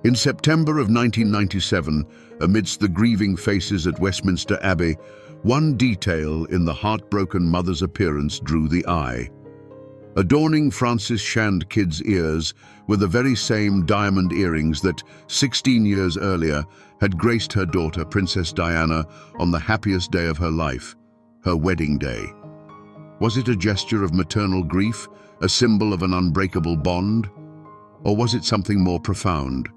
In September of 1997, amidst the grieving faces at Westminster Abbey, one detail in the heartbroken mother's appearance drew the eye. Adorning Frances Shandkid's ears were the very same diamond earrings that, 16 years earlier, had graced her daughter, Princess Diana, on the happiest day of her life, her wedding day. Was it a gesture of maternal grief, a symbol of an unbreakable bond? Or was it something more profound?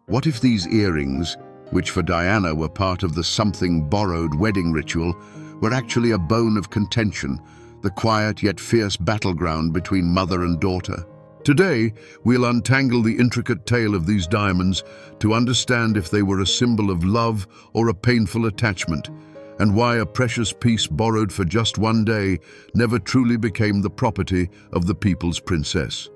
What if these earrings, which for Diana were part of the something borrowed wedding ritual, were actually a bone of contention, the quiet yet fierce battleground between mother and daughter? Today, we'll untangle the intricate tale of these diamonds to understand if they were a symbol of love or a painful attachment, and why a precious piece borrowed for just one day never truly became the property of the people's princess.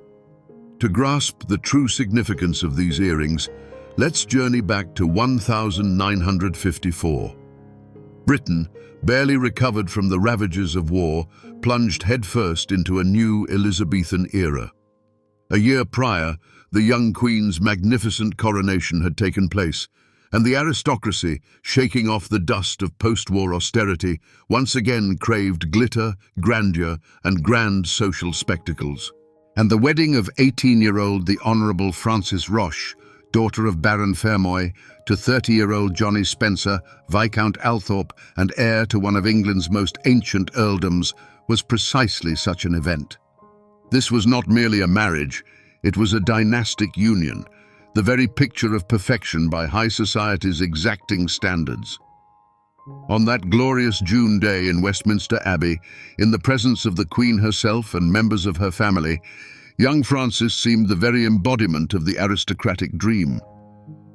To grasp the true significance of these earrings, let's journey back to 1954. Britain, barely recovered from the ravages of war, plunged headfirst into a new Elizabethan era. A year prior, the young Queen's magnificent coronation had taken place, and the aristocracy, shaking off the dust of post-war austerity, once again craved glitter, grandeur, and grand social spectacles. And the wedding of 18-year-old the Honourable Frances Roche, daughter of Baron Fermoy, to 30-year-old Johnny Spencer, Viscount Althorp, and heir to one of England's most ancient earldoms, was precisely such an event. This was not merely a marriage, it was a dynastic union, the very picture of perfection by high society's exacting standards. On that glorious June day in Westminster Abbey, in the presence of the Queen herself and members of her family, young Frances seemed the very embodiment of the aristocratic dream.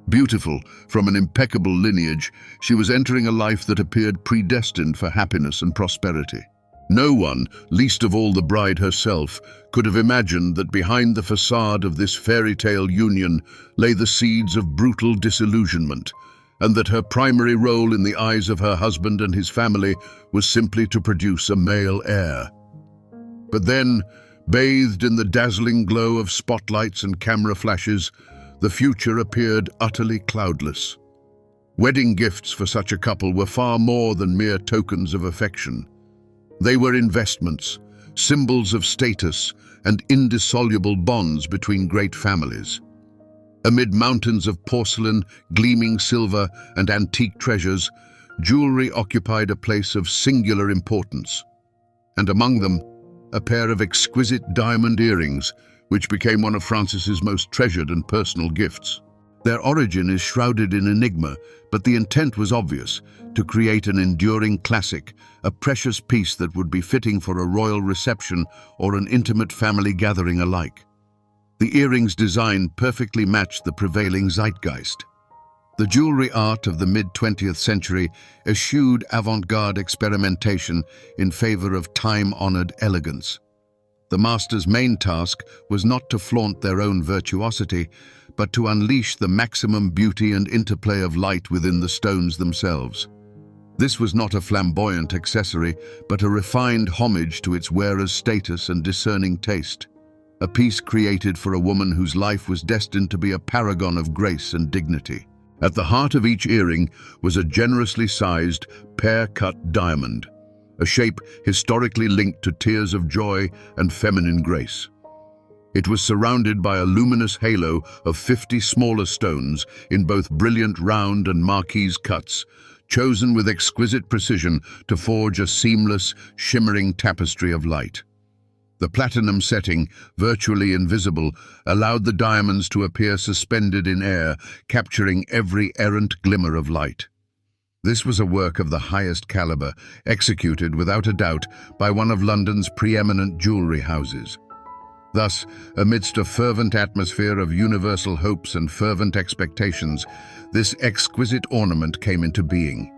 Beautiful, from an impeccable lineage, she was entering a life that appeared predestined for happiness and prosperity. No one, least of all the bride herself, could have imagined that behind the facade of this fairy tale union lay the seeds of brutal disillusionment, and that her primary role in the eyes of her husband and his family was simply to produce a male heir. But then, bathed in the dazzling glow of spotlights and camera flashes, the future appeared utterly cloudless. Wedding gifts for such a couple were far more than mere tokens of affection. They were investments, symbols of status, and indissoluble bonds between great families. Amid mountains of porcelain, gleaming silver, and antique treasures, jewelry occupied a place of singular importance. And among them, a pair of exquisite diamond earrings, which became one of Frances's most treasured and personal gifts. Their origin is shrouded in enigma, but the intent was obvious: to create an enduring classic, a precious piece that would be fitting for a royal reception or an intimate family gathering alike. The earrings' design perfectly matched the prevailing zeitgeist. The jewelry art of the mid-20th century eschewed avant-garde experimentation in favor of time-honored elegance. The master's main task was not to flaunt their own virtuosity, but to unleash the maximum beauty and interplay of light within the stones themselves. This was not a flamboyant accessory, but a refined homage to its wearer's status and discerning taste. A piece created for a woman whose life was destined to be a paragon of grace and dignity. At the heart of each earring was a generously sized, pear-cut diamond, a shape historically linked to tears of joy and feminine grace. It was surrounded by a luminous halo of 50 smaller stones in both brilliant round and marquise cuts, chosen with exquisite precision to forge a seamless, shimmering tapestry of light. The platinum setting, virtually invisible, allowed the diamonds to appear suspended in air, capturing every errant glimmer of light. This was a work of the highest caliber, executed without a doubt by one of London's preeminent jewellery houses. Thus, amidst a fervent atmosphere of universal hopes and fervent expectations, this exquisite ornament came into being.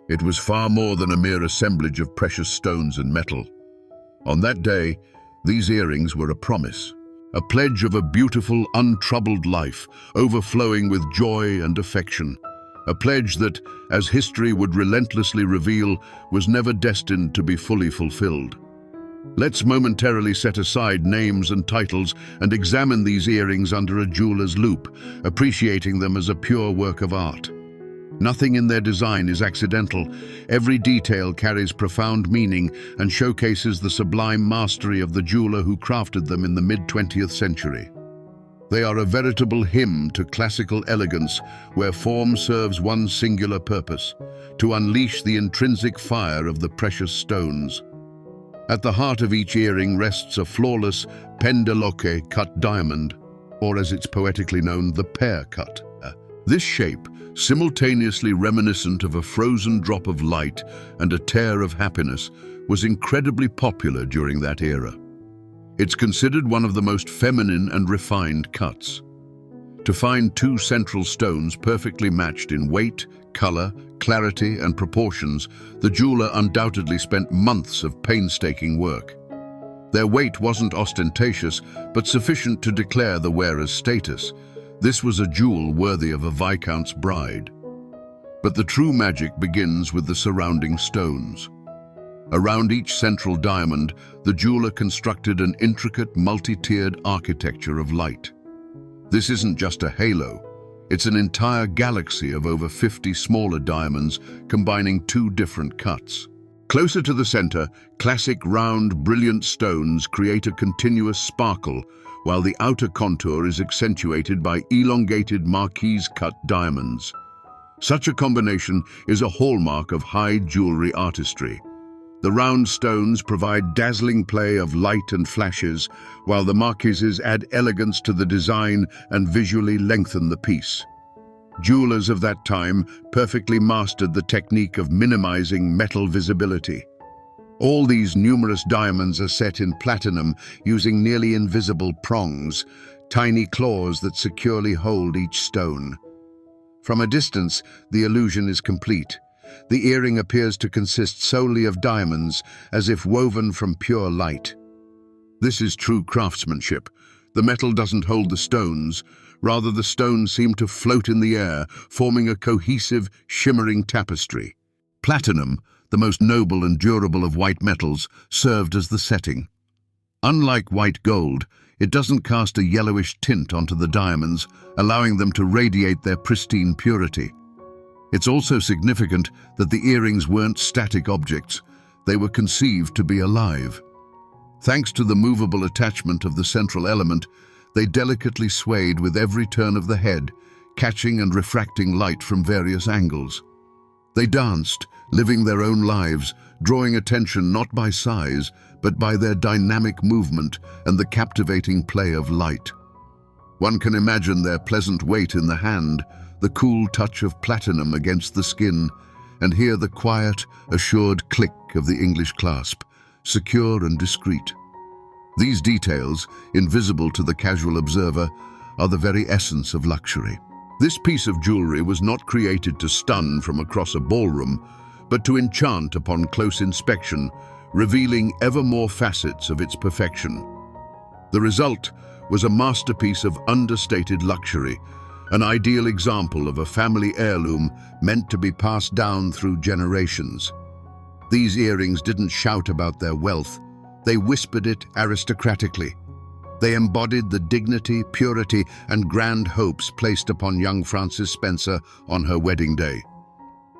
It was far more than a mere assemblage of precious stones and metal. On that day, these earrings were a promise, a pledge of a beautiful, untroubled life, overflowing with joy and affection. A pledge that, as history would relentlessly reveal, was never destined to be fully fulfilled. Let's momentarily set aside names and titles and examine these earrings under a jeweler's loupe, appreciating them as a pure work of art. Nothing in their design is accidental. Every detail carries profound meaning and showcases the sublime mastery of the jeweler who crafted them in the mid-20th century. They are a veritable hymn to classical elegance, where form serves one singular purpose: to unleash the intrinsic fire of the precious stones. At the heart of each earring rests a flawless pendeloque cut diamond, or as it's poetically known, the pear cut. This shape, simultaneously reminiscent of a frozen drop of light and a tear of happiness, was incredibly popular during that era. It's considered one of the most feminine and refined cuts. To find two central stones perfectly matched in weight, color, clarity, and proportions, the jeweler undoubtedly spent months of painstaking work. Their weight wasn't ostentatious, but sufficient to declare the wearer's status. This was a jewel worthy of a viscount's bride. But the true magic begins with the surrounding stones. Around each central diamond, the jeweler constructed an intricate, multi-tiered architecture of light. This isn't just a halo. It's an entire galaxy of over 50 smaller diamonds combining two different cuts. Closer to the center, classic round, brilliant stones create a continuous sparkle, while the outer contour is accentuated by elongated marquise-cut diamonds. Such a combination is a hallmark of high jewelry artistry. The round stones provide dazzling play of light and flashes, while the marquises add elegance to the design and visually lengthen the piece. Jewelers of that time perfectly mastered the technique of minimizing metal visibility. All these numerous diamonds are set in platinum using nearly invisible prongs, tiny claws that securely hold each stone. From a distance, the illusion is complete. The earring appears to consist solely of diamonds, as if woven from pure light. This is true craftsmanship. The metal doesn't hold the stones. Rather, the stones seem to float in the air, forming a cohesive, shimmering tapestry. Platinum, the most noble and durable of white metals, served as the setting. Unlike white gold, it doesn't cast a yellowish tint onto the diamonds, allowing them to radiate their pristine purity. It's also significant that the earrings weren't static objects. They were conceived to be alive. Thanks to the movable attachment of the central element, they delicately swayed with every turn of the head, catching and refracting light from various angles. They danced, living their own lives, drawing attention not by size, but by their dynamic movement and the captivating play of light. One can imagine their pleasant weight in the hand, the cool touch of platinum against the skin, and hear the quiet, assured click of the English clasp, secure and discreet. These details, invisible to the casual observer, are the very essence of luxury. This piece of jewelry was not created to stun from across a ballroom, but to enchant upon close inspection, revealing ever more facets of its perfection. The result was a masterpiece of understated luxury, an ideal example of a family heirloom meant to be passed down through generations. These earrings didn't shout about their wealth, they whispered it aristocratically. They embodied the dignity, purity, and grand hopes placed upon young Frances Spencer on her wedding day.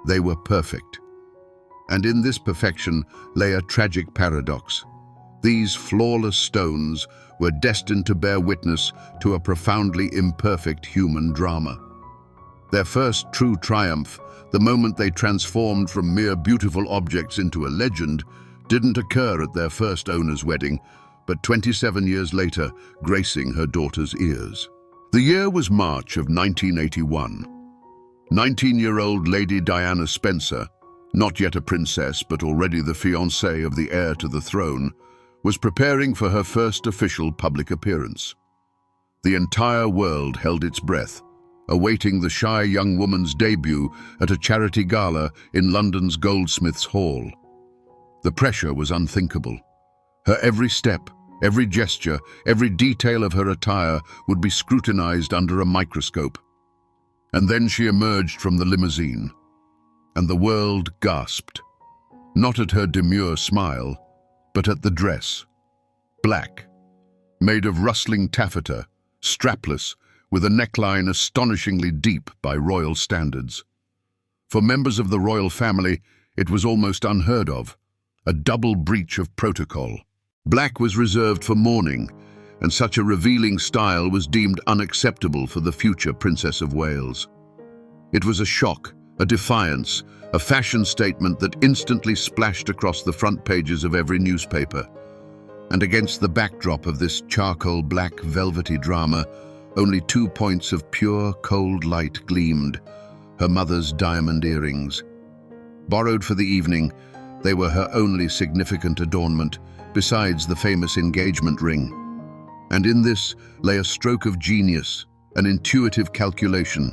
They were perfect. And in this perfection lay a tragic paradox. These flawless stones were destined to bear witness to a profoundly imperfect human drama. Their first true triumph, the moment they transformed from mere beautiful objects into a legend, didn't occur at their first owner's wedding, but 27 years later, gracing her daughter's ears. The year was March of 1981. 19-year-old Lady Diana Spencer, not yet a princess but already the fiancée of the heir to the throne, was preparing for her first official public appearance. The entire world held its breath, awaiting the shy young woman's debut at a charity gala in London's Goldsmiths' Hall. The pressure was unthinkable. Her every step, every gesture, every detail of her attire would be scrutinized under a microscope. And then she emerged from the limousine, and the world gasped, not at her demure smile, but at the dress. Black, made of rustling taffeta, strapless, with a neckline astonishingly deep by royal standards. For members of the royal family, it was almost unheard of, a double breach of protocol. Black was reserved for mourning, and such a revealing style was deemed unacceptable for the future Princess of Wales. It was a shock, a defiance, a fashion statement that instantly splashed across the front pages of every newspaper. And against the backdrop of this charcoal black velvety drama, only 2 points of pure, cold light gleamed, her mother's diamond earrings. Borrowed for the evening, they were her only significant adornment, besides the famous engagement ring. And in this lay a stroke of genius, an intuitive calculation.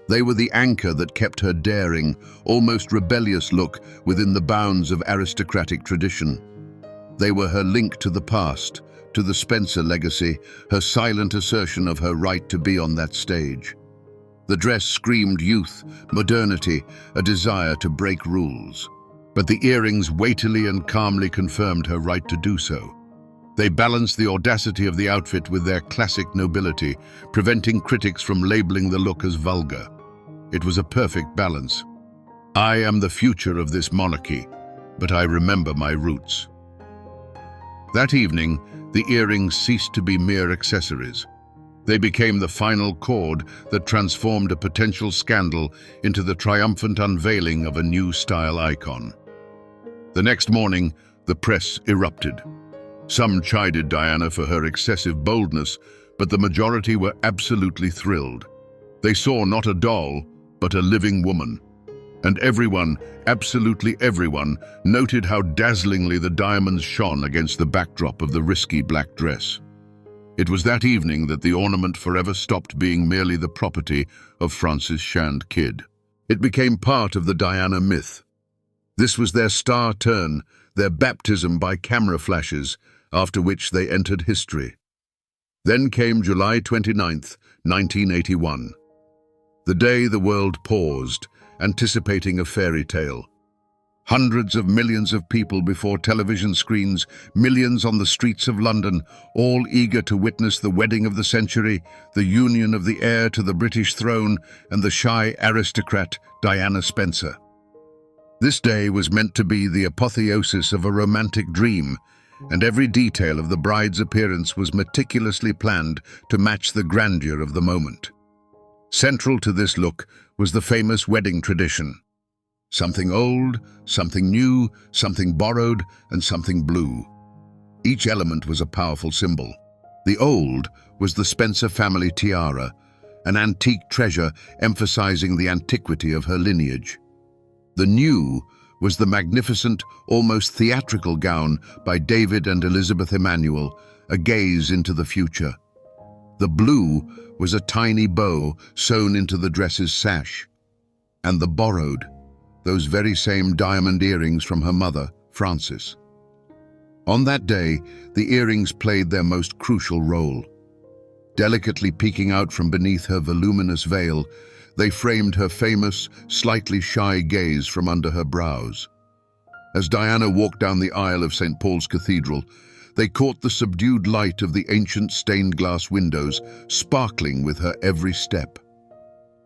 They were the anchor that kept her daring, almost rebellious look within the bounds of aristocratic tradition. They were her link to the past, to the Spencer legacy, her silent assertion of her right to be on that stage. The dress screamed youth, modernity, a desire to break rules. But the earrings weightily and calmly confirmed her right to do so. They balanced the audacity of the outfit with their classic nobility, preventing critics from labeling the look as vulgar. It was a perfect balance. I am the future of this monarchy, but I remember my roots. That evening, the earrings ceased to be mere accessories. They became the final chord that transformed a potential scandal into the triumphant unveiling of a new style icon. The next morning, the press erupted. Some chided Diana for her excessive boldness, but the majority were absolutely thrilled. They saw not a doll, but a living woman. And everyone, absolutely everyone, noted how dazzlingly the diamonds shone against the backdrop of the risky black dress. It was that evening that the ornament forever stopped being merely the property of Francis Shand Kidd. It became part of the Diana myth. This was their star turn, their baptism by camera flashes, after which they entered history. Then came July 29th, 1981. The day the world paused, anticipating a fairy tale. Hundreds of millions of people before television screens, millions on the streets of London, all eager to witness the wedding of the century, the union of the heir to the British throne and the shy aristocrat Diana Spencer. This day was meant to be the apotheosis of a romantic dream, and every detail of the bride's appearance was meticulously planned to match the grandeur of the moment. Central to this look was the famous wedding tradition. Something old, something new, something borrowed, and something blue. Each element was a powerful symbol. The old was the Spencer family tiara, an antique treasure emphasizing the antiquity of her lineage. The new was the magnificent, almost theatrical gown by David and Elizabeth Emanuel, a gaze into the future. The blue was a tiny bow sewn into the dress's sash. And the borrowed, those very same diamond earrings from her mother, Frances. On that day, the earrings played their most crucial role. Delicately peeking out from beneath her voluminous veil, they framed her famous, slightly shy gaze from under her brows. As Diana walked down the aisle of St. Paul's Cathedral, they caught the subdued light of the ancient stained glass windows, sparkling with her every step.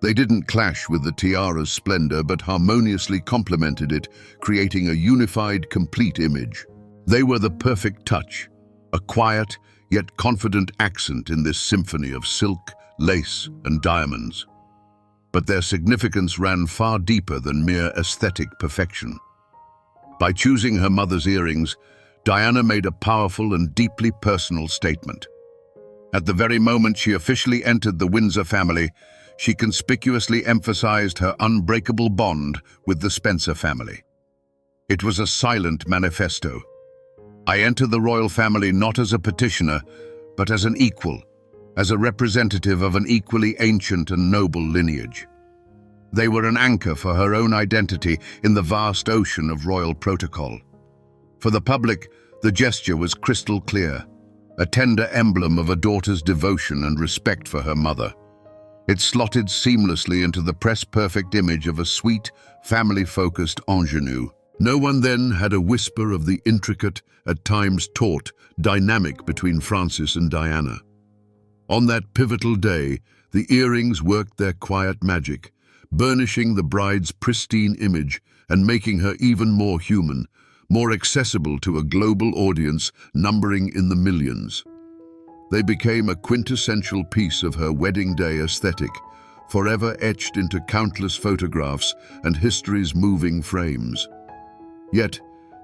They didn't clash with the tiara's splendor, but harmoniously complemented it, creating a unified, complete image. They were the perfect touch, a quiet yet confident accent in this symphony of silk, lace, and diamonds. But their significance ran far deeper than mere aesthetic perfection. By choosing her mother's earrings, Diana made a powerful and deeply personal statement. At the very moment she officially entered the Windsor family, she conspicuously emphasized her unbreakable bond with the Spencer family. It was a silent manifesto. I enter the royal family not as a petitioner, but as an equal, as a representative of an equally ancient and noble lineage. They were an anchor for her own identity in the vast ocean of royal protocol. For the public, the gesture was crystal clear, a tender emblem of a daughter's devotion and respect for her mother. It slotted seamlessly into the press-perfect image of a sweet, family-focused ingenue. No one then had a whisper of the intricate, at times taut, dynamic between Francis and Diana. On that pivotal day, the earrings worked their quiet magic, burnishing the bride's pristine image and making her even more human, more accessible to a global audience numbering in the millions. They became a quintessential piece of her wedding day aesthetic, forever etched into countless photographs and history's moving frames. Yet,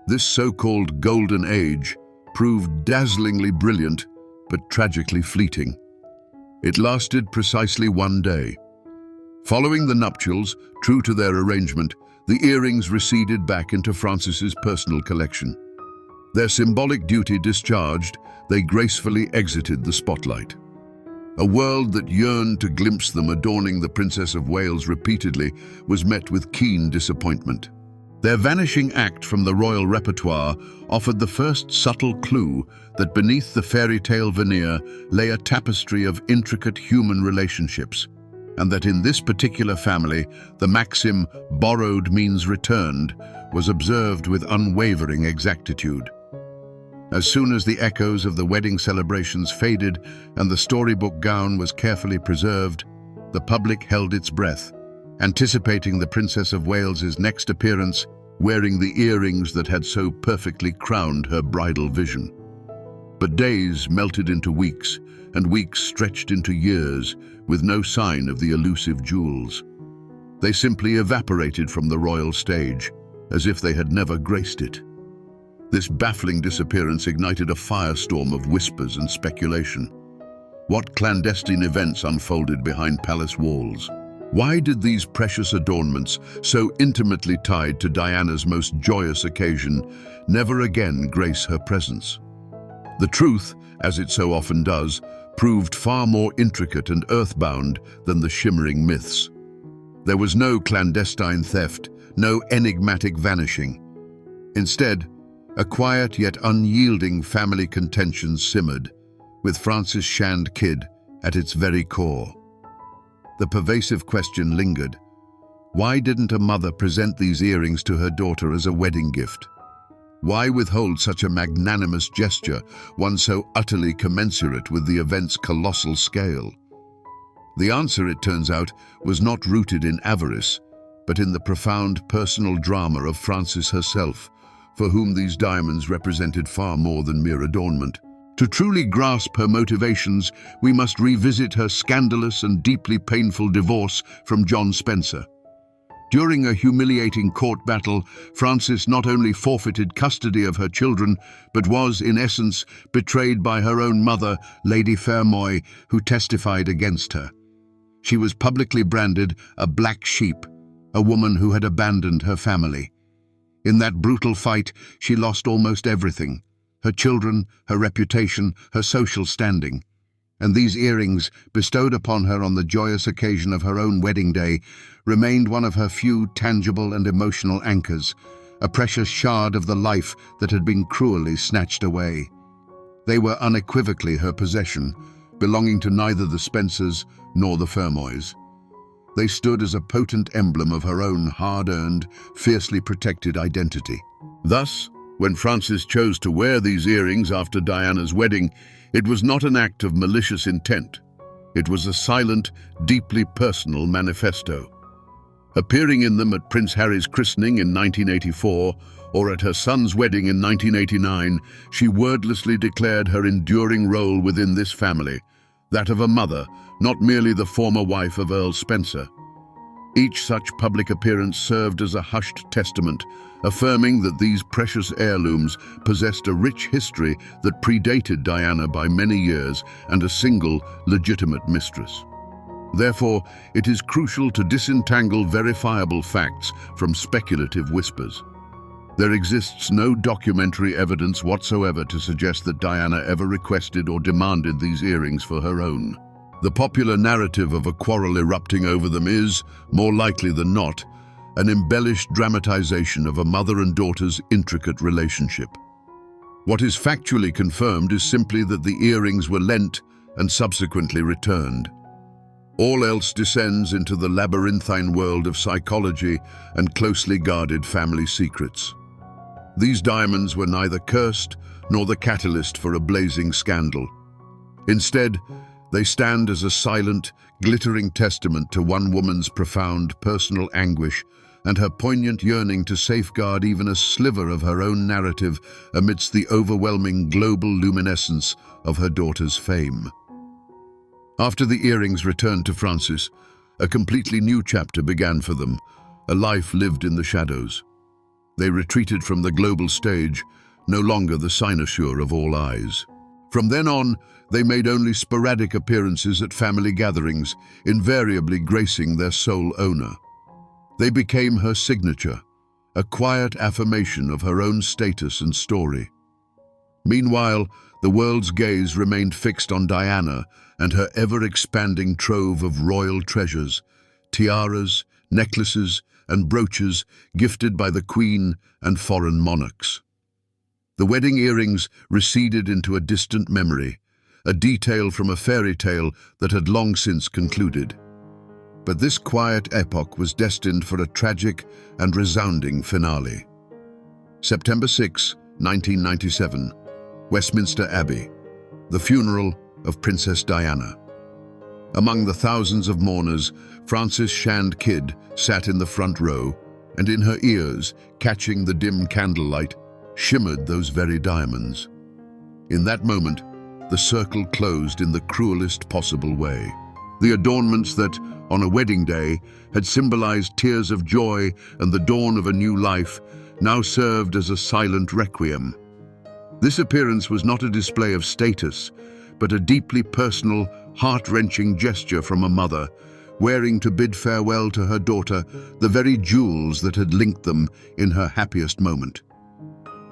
this so-called golden age proved dazzlingly brilliant, but tragically fleeting. It lasted precisely one day. Following the nuptials, true to their arrangement, the earrings receded back into Francis's personal collection. Their symbolic duty discharged, they gracefully exited the spotlight. A world that yearned to glimpse them adorning the Princess of Wales repeatedly was met with keen disappointment. Their vanishing act from the royal repertoire offered the first subtle clue that beneath the fairy tale veneer lay a tapestry of intricate human relationships, and that in this particular family, the maxim "borrowed means returned" was observed with unwavering exactitude. As soon as the echoes of the wedding celebrations faded and the storybook gown was carefully preserved, the public held its breath, anticipating the Princess of Wales's next appearance, wearing the earrings that had so perfectly crowned her bridal vision. But days melted into weeks, and weeks stretched into years, with no sign of the elusive jewels. They simply evaporated from the royal stage, as if they had never graced it. This baffling disappearance ignited a firestorm of whispers and speculation. What clandestine events unfolded behind palace walls? Why did these precious adornments, so intimately tied to Diana's most joyous occasion, never again grace her presence? The truth, as it so often does, proved far more intricate and earthbound than the shimmering myths. There was no clandestine theft, no enigmatic vanishing. Instead, a quiet yet unyielding family contention simmered, with Francis Shand Kidd at its very core. The pervasive question lingered: why didn't a mother present these earrings to her daughter as a wedding gift? Why withhold such a magnanimous gesture, one so utterly commensurate with the event's colossal scale? The answer, it turns out, was not rooted in avarice, but in the profound personal drama of Frances herself, for whom these diamonds represented far more than mere adornment. To truly grasp her motivations, we must revisit her scandalous and deeply painful divorce from John Spencer. During a humiliating court battle, Frances not only forfeited custody of her children, but was, in essence, betrayed by her own mother, Lady Fairmoy, who testified against her. She was publicly branded a black sheep, a woman who had abandoned her family. In that brutal fight, she lost almost everything: her children, her reputation, her social standing. And these earrings, bestowed upon her on the joyous occasion of her own wedding day, remained one of her few tangible and emotional anchors, a precious shard of the life that had been cruelly snatched away. They were unequivocally her possession, belonging to neither the Spencers nor the Fermoys. They stood as a potent emblem of her own hard-earned, fiercely protected identity. Thus, when Frances chose to wear these earrings after Diana's wedding, it was not an act of malicious intent. It was a silent, deeply personal manifesto. Appearing in them at Prince Harry's christening in 1984 or at her son's wedding in 1989, she wordlessly declared her enduring role within this family, that of a mother, not merely the former wife of Earl Spencer. Each such public appearance served as a hushed testament, affirming that these precious heirlooms possessed a rich history that predated Diana by many years and a single legitimate mistress. Therefore, it is crucial to disentangle verifiable facts from speculative whispers. There exists no documentary evidence whatsoever to suggest that Diana ever requested or demanded these earrings for her own. The popular narrative of a quarrel erupting over them is, more likely than not, an embellished dramatization of a mother and daughter's intricate relationship. What is factually confirmed is simply that the earrings were lent and subsequently returned. All else descends into the labyrinthine world of psychology and closely guarded family secrets. These diamonds were neither cursed nor the catalyst for a blazing scandal. Instead, they stand as a silent, glittering testament to one woman's profound personal anguish and her poignant yearning to safeguard even a sliver of her own narrative amidst the overwhelming global luminescence of her daughter's fame. After the earrings returned to Francis, a completely new chapter began for them, a life lived in the shadows. They retreated from the global stage, no longer the cynosure of all eyes. From then on, they made only sporadic appearances at family gatherings, invariably gracing their sole owner. They became her signature, a quiet affirmation of her own status and story. Meanwhile, the world's gaze remained fixed on Diana and her ever-expanding trove of royal treasures, tiaras, necklaces, and brooches gifted by the Queen and foreign monarchs. The wedding earrings receded into a distant memory, a detail from a fairy tale that had long since concluded. But this quiet epoch was destined for a tragic and resounding finale. September 6, 1997, Westminster Abbey, the funeral of Princess Diana. Among the thousands of mourners, Frances Shand Kidd sat in the front row, and in her ears, catching the dim candlelight, shimmered those very diamonds. In that moment, the circle closed in the cruelest possible way. The adornments that, on a wedding day, had symbolized tears of joy and the dawn of a new life, now served as a silent requiem. This appearance was not a display of status, but a deeply personal, heart-wrenching gesture from a mother, wearing to bid farewell to her daughter the very jewels that had linked them in her happiest moment.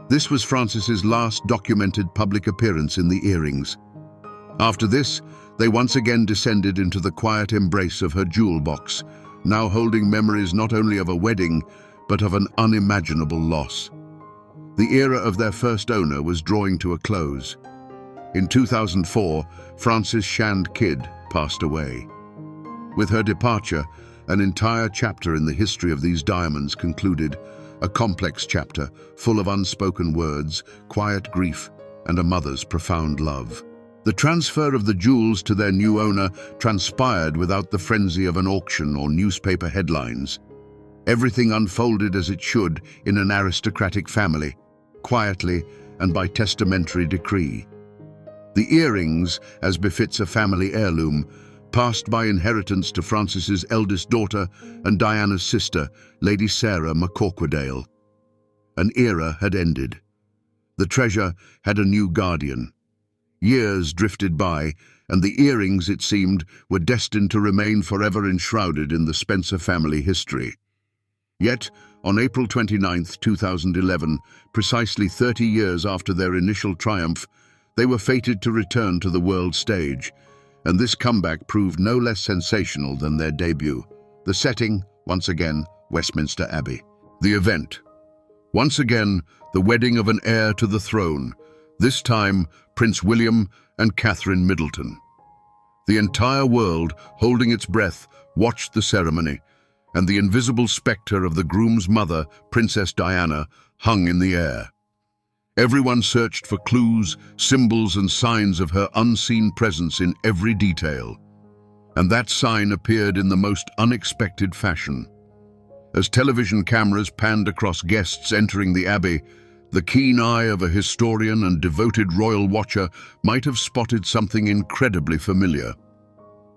This was Frances's last documented public appearance in the earrings. After this, they once again descended into the quiet embrace of her jewel box, now holding memories not only of a wedding, but of an unimaginable loss. The era of their first owner was drawing to a close. In 2004, Frances Shand Kidd passed away. With her departure, an entire chapter in the history of these diamonds concluded, a complex chapter full of unspoken words, quiet grief, and a mother's profound love. The transfer of the jewels to their new owner transpired without the frenzy of an auction or newspaper headlines. Everything unfolded as it should in an aristocratic family, quietly and by testamentary decree. The earrings, as befits a family heirloom, passed by inheritance to Frances's eldest daughter and Diana's sister, Lady Sarah McCorquodale. An era had ended. The treasure had a new guardian. Years drifted by, and the earrings, it seemed, were destined to remain forever enshrouded in the Spencer family history. Yet, on April 29, 2011, precisely 30 years after their initial triumph, they were fated to return to the world stage, and this comeback proved no less sensational than their debut. The setting, once again, Westminster Abbey. The event, once again, the wedding of an heir to the throne, this time Prince William and Catherine Middleton. The entire world, holding its breath, watched the ceremony, and the invisible spectre of the groom's mother, Princess Diana, hung in the air. Everyone searched for clues, symbols, and signs of her unseen presence in every detail. And that sign appeared in the most unexpected fashion. As television cameras panned across guests entering the Abbey, the keen eye of a historian and devoted royal watcher might have spotted something incredibly familiar.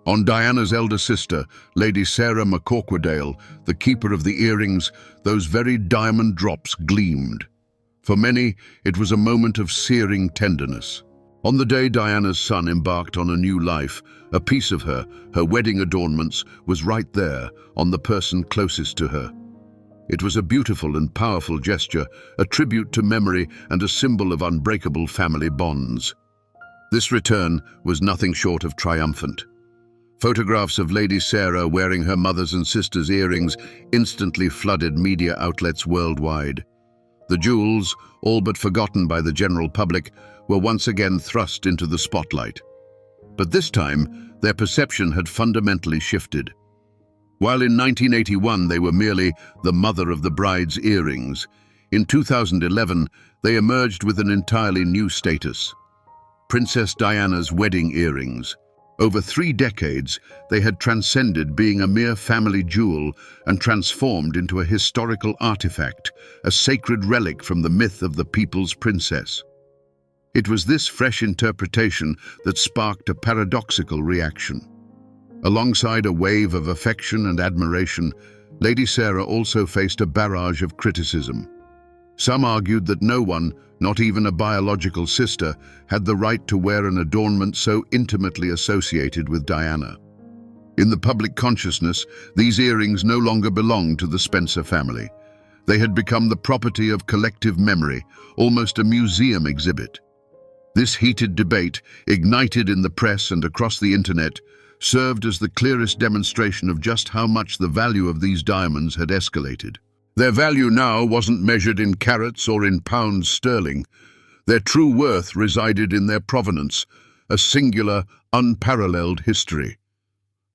On Diana's elder sister, Lady Sarah McCorquodale, the keeper of the earrings, those very diamond drops gleamed. For many, it was a moment of searing tenderness. On the day Diana's son embarked on a new life, a piece of her wedding adornments, was right there, on the person closest to her. It was a beautiful and powerful gesture, a tribute to memory and a symbol of unbreakable family bonds. This return was nothing short of triumphant. Photographs of Lady Sarah wearing her mother's and sister's earrings instantly flooded media outlets worldwide. The jewels, all but forgotten by the general public, were once again thrust into the spotlight. But this time, their perception had fundamentally shifted. While in 1981 they were merely the mother of the bride's earrings, In 2011, they emerged with an entirely new status: Princess Diana's wedding earrings. Over 3 decades, they had transcended being a mere family jewel and transformed into a historical artifact, a sacred relic from the myth of the people's princess. It was this fresh interpretation that sparked a paradoxical reaction. Alongside a wave of affection and admiration, Lady Sarah also faced a barrage of criticism. Some argued that no one, not even a biological sister, had the right to wear an adornment so intimately associated with Diana. In the public consciousness, these earrings no longer belonged to the Spencer family. They had become the property of collective memory, almost a museum exhibit. This heated debate, ignited in the press and across the internet, served as the clearest demonstration of just how much the value of these diamonds had escalated. Their value now wasn't measured in carats or in pounds sterling. Their true worth resided in their provenance, a singular, unparalleled history.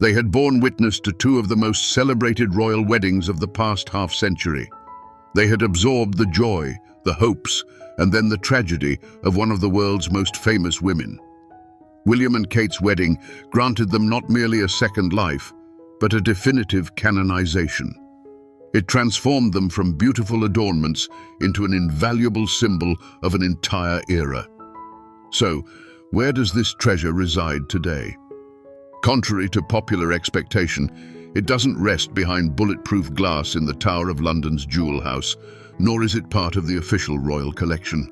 They had borne witness to 2 of the most celebrated royal weddings of the past half-century. They had absorbed the joy, the hopes, and then the tragedy of one of the world's most famous women. William and Kate's wedding granted them not merely a second life, but a definitive canonization. It transformed them from beautiful adornments into an invaluable symbol of an entire era. So, where does this treasure reside today? Contrary to popular expectation, it doesn't rest behind bulletproof glass in the Tower of London's Jewel House, nor is it part of the official royal collection.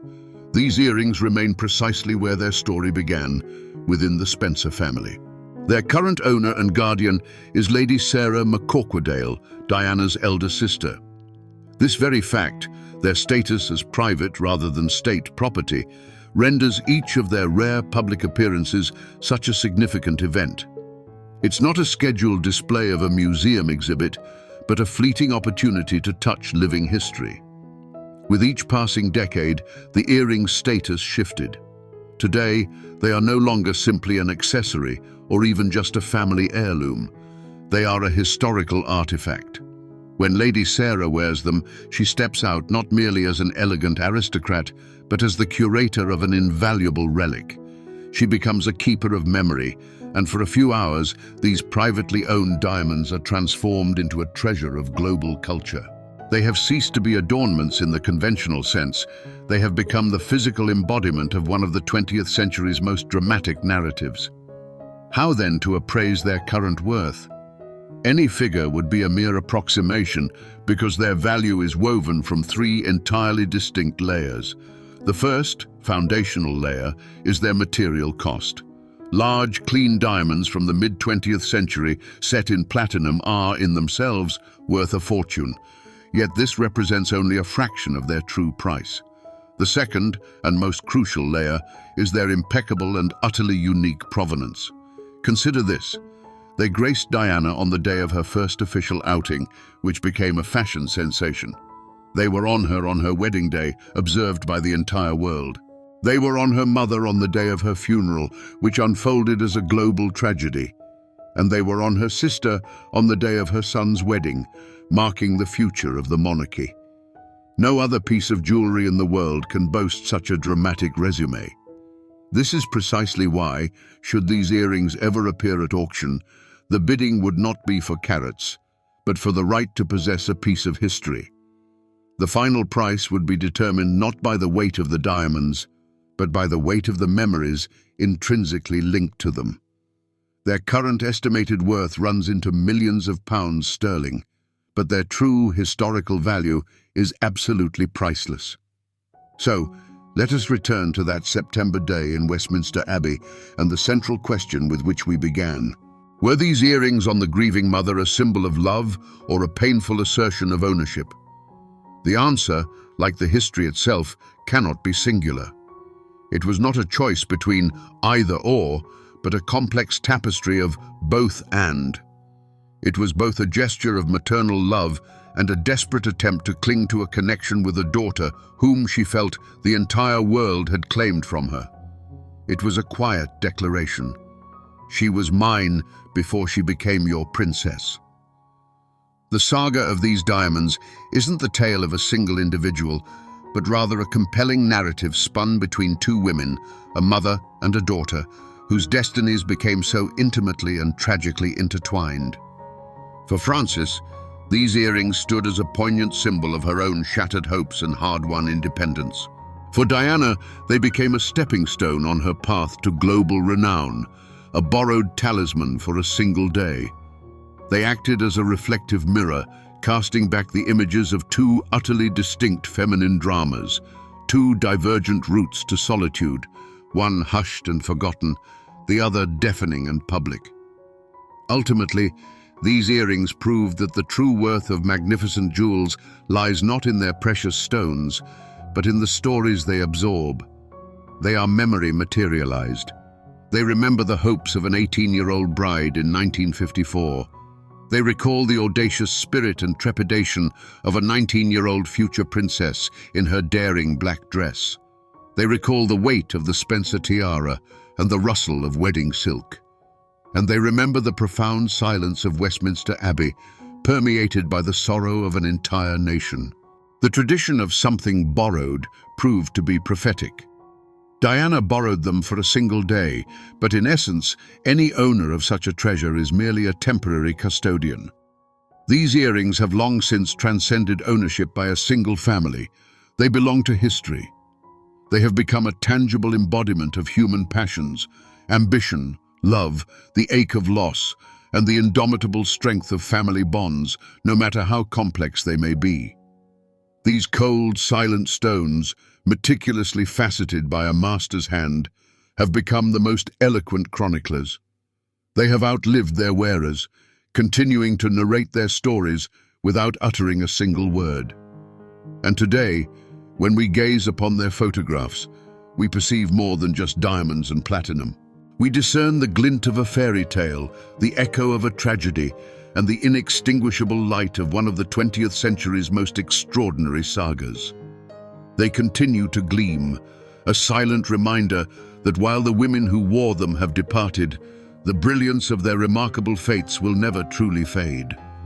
These earrings remain precisely where their story began, within the Spencer family. Their current owner and guardian is Lady Sarah McCorquodale, Diana's elder sister. This very fact, their status as private rather than state property, renders each of their rare public appearances such a significant event. It's not a scheduled display of a museum exhibit, but a fleeting opportunity to touch living history. With each passing decade, the earring's status shifted. Today, they are no longer simply an accessory or even just a family heirloom. They are a historical artifact. When Lady Sarah wears them, she steps out not merely as an elegant aristocrat, but as the curator of an invaluable relic. She becomes a keeper of memory, and for a few hours, these privately owned diamonds are transformed into a treasure of global culture. They have ceased to be adornments in the conventional sense. They have become the physical embodiment of one of the 20th century's most dramatic narratives. How then to appraise their current worth? Any figure would be a mere approximation because their value is woven from 3 entirely distinct layers. The first, foundational layer, is their material cost. Large, clean diamonds from the mid-20th century set in platinum are, in themselves, worth a fortune. Yet this represents only a fraction of their true price. The second, and most crucial layer, is their impeccable and utterly unique provenance. Consider this. They graced Diana on the day of her first official outing, which became a fashion sensation. They were on her wedding day, observed by the entire world. They were on her mother on the day of her funeral, which unfolded as a global tragedy. And they were on her sister on the day of her son's wedding, marking the future of the monarchy. No other piece of jewelry in the world can boast such a dramatic resume. This is precisely why, should these earrings ever appear at auction, the bidding would not be for carats, but for the right to possess a piece of history. The final price would be determined not by the weight of the diamonds, but by the weight of the memories intrinsically linked to them. Their current estimated worth runs into millions of pounds sterling, but their true historical value is absolutely priceless. So, let us return to that September day in Westminster Abbey and the central question with which we began. Were these earrings on the grieving mother a symbol of love or a painful assertion of ownership? The answer, like the history itself, cannot be singular. It was not a choice between either or, but a complex tapestry of both and. It was both a gesture of maternal love and a desperate attempt to cling to a connection with a daughter whom she felt the entire world had claimed from her. It was a quiet declaration. She was mine before she became your princess. The saga of these diamonds isn't the tale of a single individual, but rather a compelling narrative spun between two women, a mother and a daughter, whose destinies became so intimately and tragically intertwined. For Frances, these earrings stood as a poignant symbol of her own shattered hopes and hard-won independence. For Diana, they became a stepping stone on her path to global renown, a borrowed talisman for a single day. They acted as a reflective mirror, casting back the images of two utterly distinct feminine dramas, two divergent routes to solitude, one hushed and forgotten, the other deafening and public. Ultimately, these earrings proved that the true worth of magnificent jewels lies not in their precious stones, but in the stories they absorb. They are memory materialized. They remember the hopes of an 18-year-old bride in 1954. They recall the audacious spirit and trepidation of a 19-year-old future princess in her daring black dress. They recall the weight of the Spencer tiara and the rustle of wedding silk. And they remember the profound silence of Westminster Abbey, permeated by the sorrow of an entire nation. The tradition of something borrowed proved to be prophetic. Diana borrowed them for a single day, but in essence, any owner of such a treasure is merely a temporary custodian. These earrings have long since transcended ownership by a single family. They belong to history. They have become a tangible embodiment of human passions, ambition, love, the ache of loss, and the indomitable strength of family bonds, no matter how complex they may be. These cold, silent stones, meticulously faceted by a master's hand, have become the most eloquent chroniclers. They have outlived their wearers, continuing to narrate their stories without uttering a single word. And today, when we gaze upon their photographs, we perceive more than just diamonds and platinum. We discern the glint of a fairy tale, the echo of a tragedy, and the inextinguishable light of one of the 20th century's most extraordinary sagas. They continue to gleam, a silent reminder that while the women who wore them have departed, the brilliance of their remarkable fates will never truly fade.